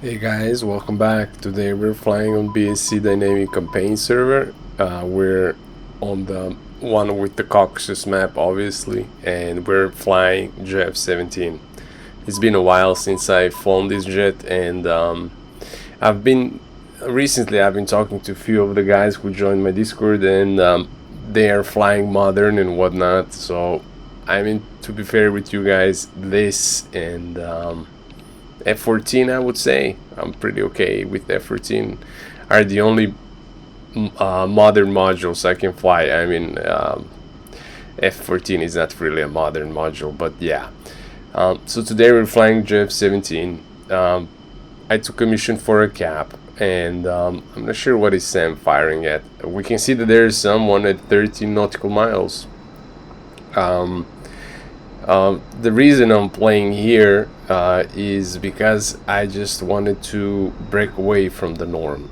Hey guys, welcome back. Today we're flying on BSC Dynamic Campaign server. We're on the one with the Caucasus map, obviously, and we're flying Jet 17. It's been a while since I've flown this jet, and I've been talking to a few of the guys who joined my Discord, and they are flying modern and whatnot. So, I mean, to be fair with you guys, this and F14, I would say I'm pretty okay with F14, are the only modern modules I can fly. I mean, F14 is not really a modern module, but yeah. So today we're flying JF17. I took a mission for a cap, and I'm not sure what is Sam firing at. We can see that there's someone at 13 nautical miles. The reason I'm playing here is because I just wanted to break away from the norm.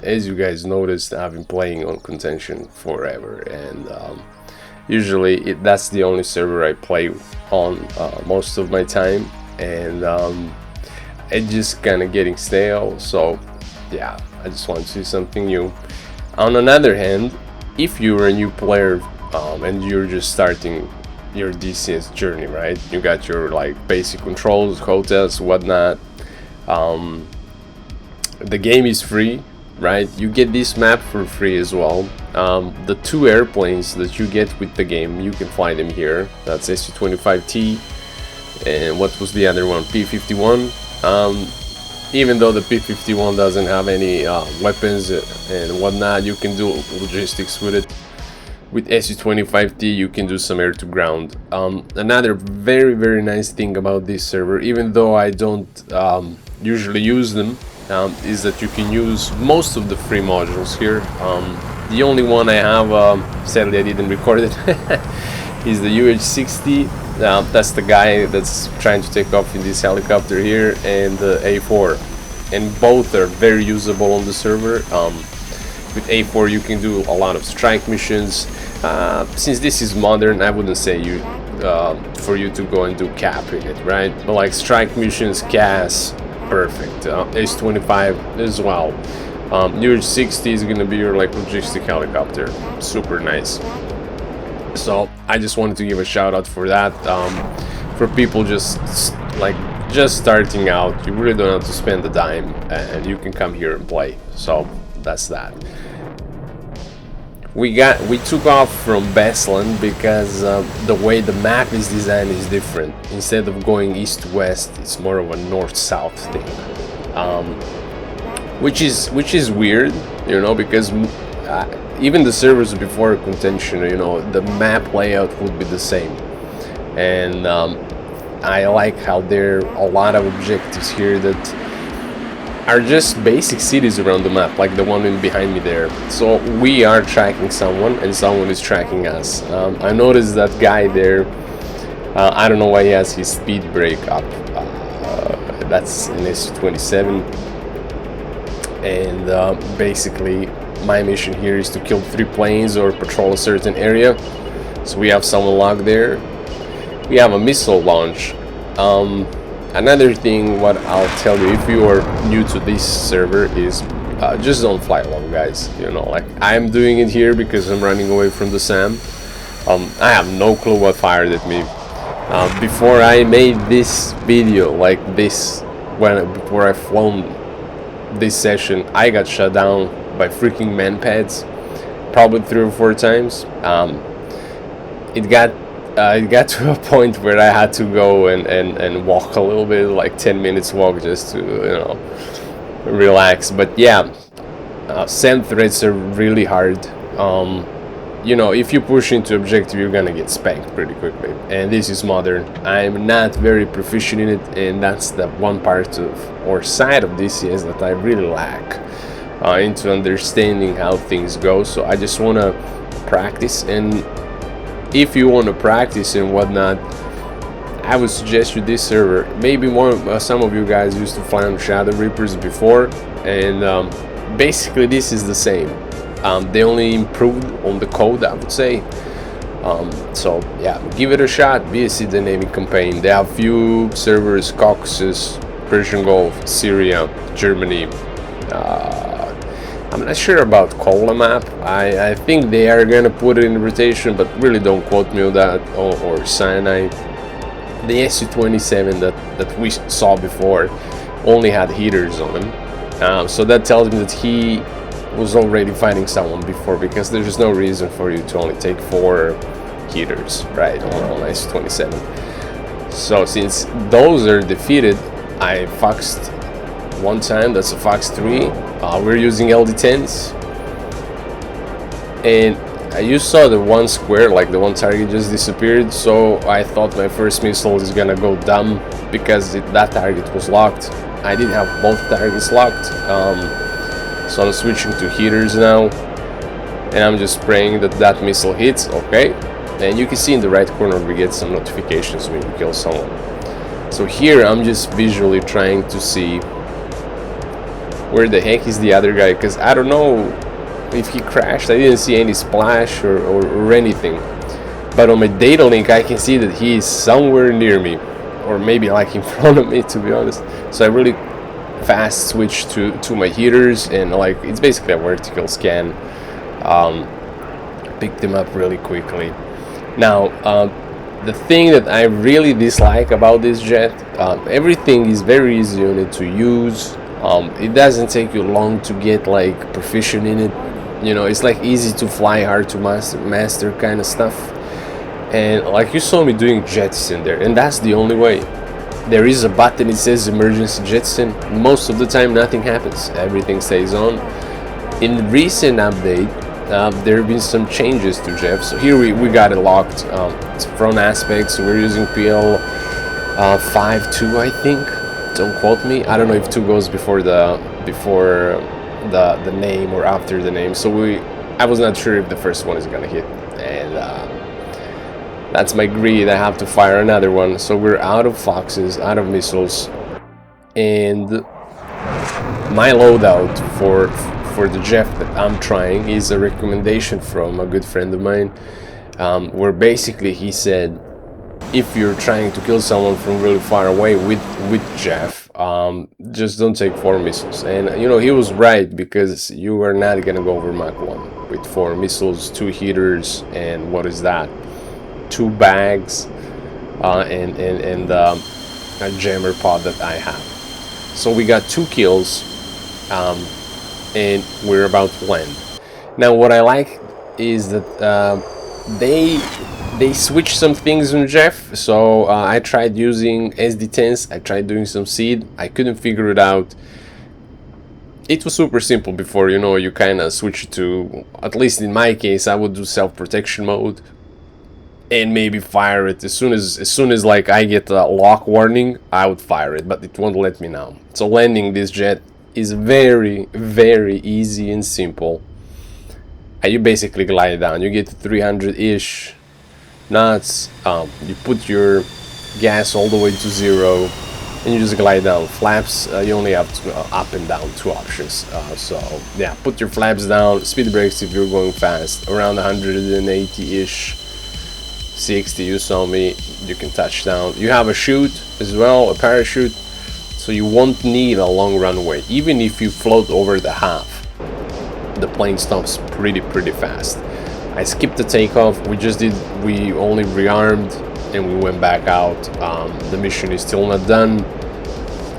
As you guys noticed, I've been playing on contention forever, and usually that's the only server I play on most of my time, and it's just kind of getting stale. So yeah, I just want to see something new. On another hand, if you're a new player and you're just starting your DCS journey, right? You got your like basic controls, hotels, whatnot. The game is free, right? You get this map for free as well. The two airplanes that you get with the game, you can fly them here. That's SU-25T, and what was the other one? P-51. Even though the P-51 doesn't have any weapons and whatnot, you can do logistics with it. With SU-25T, you can do some air-to-ground. Another very nice thing about this server, even though I don't usually use them, is that you can use most of the free modules here. The only one I have, sadly I didn't record it, is the UH-60. That's the guy that's trying to take off in this helicopter here, and the A4. And both are very usable on the server. With A4 you can do a lot of strike missions. Since this is modern, I wouldn't say for you to go and do cap in it, right? But like strike missions, CAS, perfect. S-25 as well. UH-60 is gonna be your like logistic helicopter, super nice. So I just wanted to give a shout out for that. For people just starting out, you really don't have to spend the dime, and you can come here and play. So that's that. We took off from Beslan because the way the map is designed is different. Instead of going east to west, it's more of a north-south thing, which is weird, you know, because even the servers before contention, you know, the map layout would be the same, and I like how there are a lot of objectives here that are just basic cities around the map, like the one in behind me there. So we are tracking someone, and someone is tracking us. I noticed that guy there. I don't know why he has his speed brake up. That's an SU-27, and basically my mission here is to kill 3 planes or patrol a certain area. So we have someone locked there. We have a missile launch. Another thing, what I'll tell you if you are new to this server is just don't fly along, guys. You know, like I'm doing it here because I'm running away from the SAM. I have no clue what fired at me. Before I made this video like this, before I flown this session, I got shut down by freaking manpads probably 3 or 4 times. It got to a point where I had to go and walk a little bit, like 10 minutes walk, just to, you know, relax. But yeah, SAM threats are really hard. You know, if you push into objective, you're gonna get spanked pretty quickly, and this is modern. I'm not very proficient in it, and that's the one part of or side of DCS that I really lack into understanding how things go. So I just want to practice, and if you want to practice and whatnot, I would suggest you this server. Maybe some of you guys used to fly on Shadow Reapers before, and basically this is the same. They only improved on the code, I would say. So yeah, give it a shot. BSC Dynamic Campaign. They have few servers: Caucasus, Persian Gulf, Syria, Germany. I'm not sure about Kola map. I think they are gonna put it in rotation, but really don't quote me on that. Or Sinai. The SU-27 that we saw before only had heaters on him, so that tells me that he was already fighting someone before, because there's no reason for you to only take 4 heaters, right, on SU-27. So since those are defeated, I foxed one time. That's a Fox 3. We're using LD-10s, and you saw the one square, like the one target just disappeared, so I thought my first missile is gonna go dumb because that target was locked. I did have both targets locked, so I'm switching to heaters now, and I'm just praying that that missile hits. Okay, and you can see in the right corner we get some notifications when you kill someone. So here I'm just visually trying to see where the heck is the other guy, because I don't know if he crashed. I didn't see any splash or anything, but on my data link I can see that he is somewhere near me, or maybe like in front of me, to be honest. So I really fast switched to my heaters, and like it's basically a vertical scan. Picked him up really quickly. Now the thing that I really dislike about this jet, everything is very easy on it to use. It doesn't take you long to get like proficient in it. You know, it's like easy to fly, hard to master kind of stuff. And like you saw me doing jettison there, and that's the only way. There is a button, it says emergency jettison. Most of the time nothing happens, everything stays on. In the recent update, there have been some changes to Jeff. So here we got it locked. It's front aspects. We're using PL 5.2, I think. Don't quote me. I don't know if 2 goes before the name or after the name. So I was not sure if the first one is gonna hit, and that's my greed. I have to fire another one. So we're out of foxes, out of missiles, and my loadout for the Jeff that I'm trying is a recommendation from a good friend of mine, where basically he said, if you're trying to kill someone from really far away with Jeff, just don't take 4 missiles. And you know, he was right, because you are not gonna go over Mach 1 with 4 missiles, 2 heaters, and what is that, 2 bags, and a jammer pod that I have. So we got 2 kills, and we're about to land. Now what I like is that they switched some things on Jeff. So I tried using SD-10s, I tried doing some seed, I couldn't figure it out. It was super simple before, you know, you kind of switch to, at least in my case, I would do self-protection mode and maybe fire it as soon as like I get a lock warning, I would fire it, but it won't let me now. So landing this jet is very, very easy and simple. You basically glide down, you get to 300-ish knots, you put your gas all the way to 0, and you just glide down. Flaps, you only have up and down 2 options. So yeah, put your flaps down, speed brakes if you're going fast, around 180-ish, 60, you saw me, you can touch down. You have a chute as well, a parachute, so you won't need a long runway. Even if you float over the half, the plane stops pretty fast. I skipped the takeoff. We only rearmed and we went back out. The mission is still not done,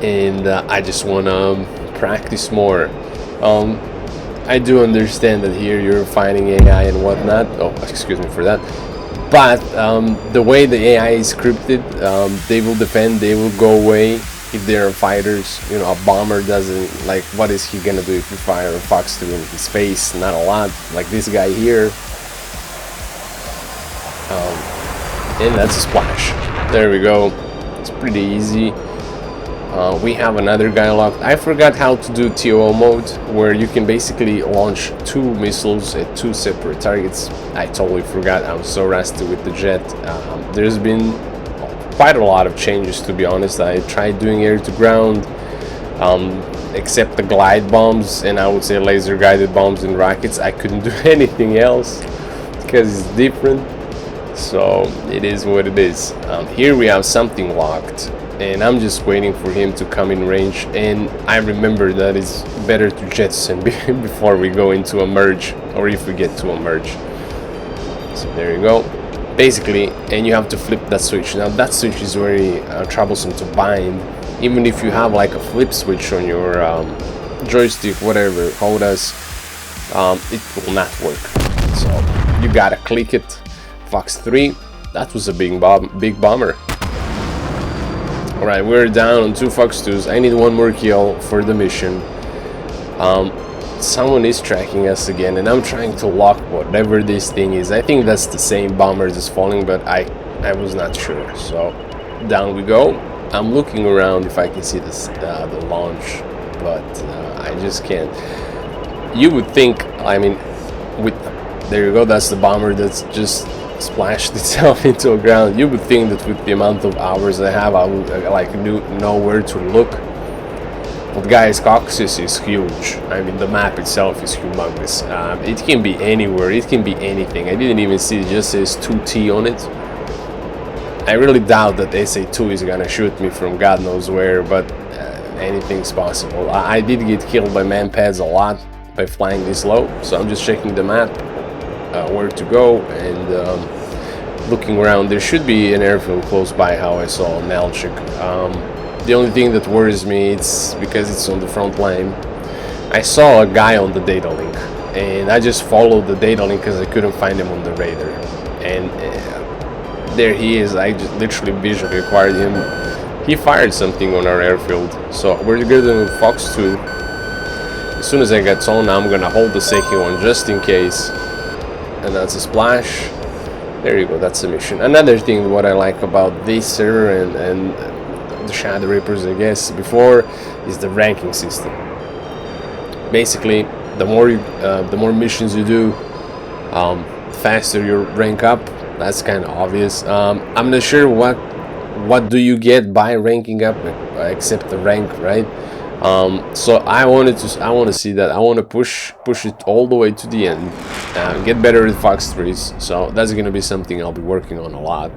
and I just want to practice more. I do understand that here you're fighting AI and whatnot. Oh, excuse me for that. But the way the AI is scripted, they will defend, they will go away if they are fighters. You know, a bomber doesn't, like, what is he gonna do if you fire a Fox 2 in his face? Not a lot, like this guy here. And that's a splash. There we go. It's pretty easy. We have another guy locked. I forgot how to do TOO mode, where you can basically launch 2 missiles at 2 separate targets. I totally forgot. I was so rusty with the jet. There's been quite a lot of changes, to be honest. I tried doing air to ground, except the glide bombs, and I would say laser guided bombs and rockets. I couldn't do anything else because it's different. So it is what it is. Here we have something locked. and I'm just waiting for him to come in range. And I remember that it's better to jettison before we go into a merge, or if we get to a merge. So there you go, basically. And you have to flip that switch. Now that switch is very troublesome to bind. Even if you have like a flip switch on your joystick, whatever, HOTAS, it will not work. So you gotta click it. Fox 3, that was a big bomber. Alright, we're down on 2 Fox 2s. I need 1 more kill for the mission. Someone is tracking us again, and I'm trying to lock whatever this thing is. I think that's the same bomber that's falling, but I was not sure. So down we go. I'm looking around if I can see this, the launch, but I just can't. You would think, I mean, there you go, that's the bomber that's just splashed itself into a ground. You would think that with the amount of hours I have, I would like know where to look. But guys, Caucasus is huge. I mean, the map itself is humongous. It can be anywhere, it can be anything. I didn't even see it just says 2T on it. I really doubt that SA2 is gonna shoot me from God knows where, but anything's possible. I did get killed by manpads a lot by flying this low, so I'm just checking the map, where to go, and looking around. There should be an airfield close by, how I saw Nalchik. The only thing that worries me, it's because it's on the front line. I saw a guy on the data link, and I just followed the data link because I couldn't find him on the radar, and there he is. I just literally visually acquired him. He fired something on our airfield, so we're good on Fox 2. As soon as I get on, I'm gonna hold the second one just in case. And that's a splash. There you go, that's a mission. Another thing what I like about this server and the Shadow Reapers, I guess, before, is the ranking system. Basically, the more missions you do, faster you rank up. That's kind of obvious. I'm not sure what do you get by ranking up, except the rank, right? So I want to see that. I want to push it all the way to the end, get better at Fox 3s. So that's gonna be something I'll be working on a lot.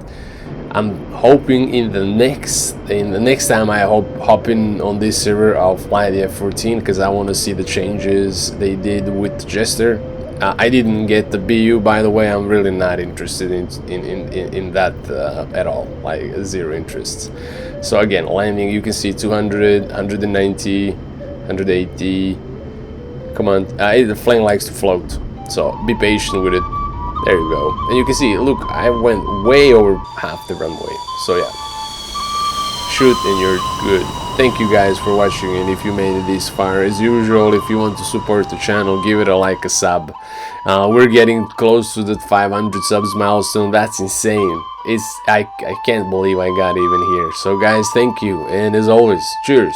I'm hoping in the next time I hop in on this server, I'll fly the F-14, because I want to see the changes they did with Jester. I didn't get the BU, by the way. I'm really not interested in that at all, like zero interest. So again, landing, you can see 200, 190, 180. Come on, the plane likes to float, so be patient with it. There you go, and you can see, look, I went way over half the runway. So yeah, shoot and you're good. Thank you guys for watching, and if you made it this far, as usual, if you want to support the channel, give it a like, a sub. We're getting close to the 500 subs milestone. That's insane. I can't believe I got even here. So guys, thank you, and as always, cheers.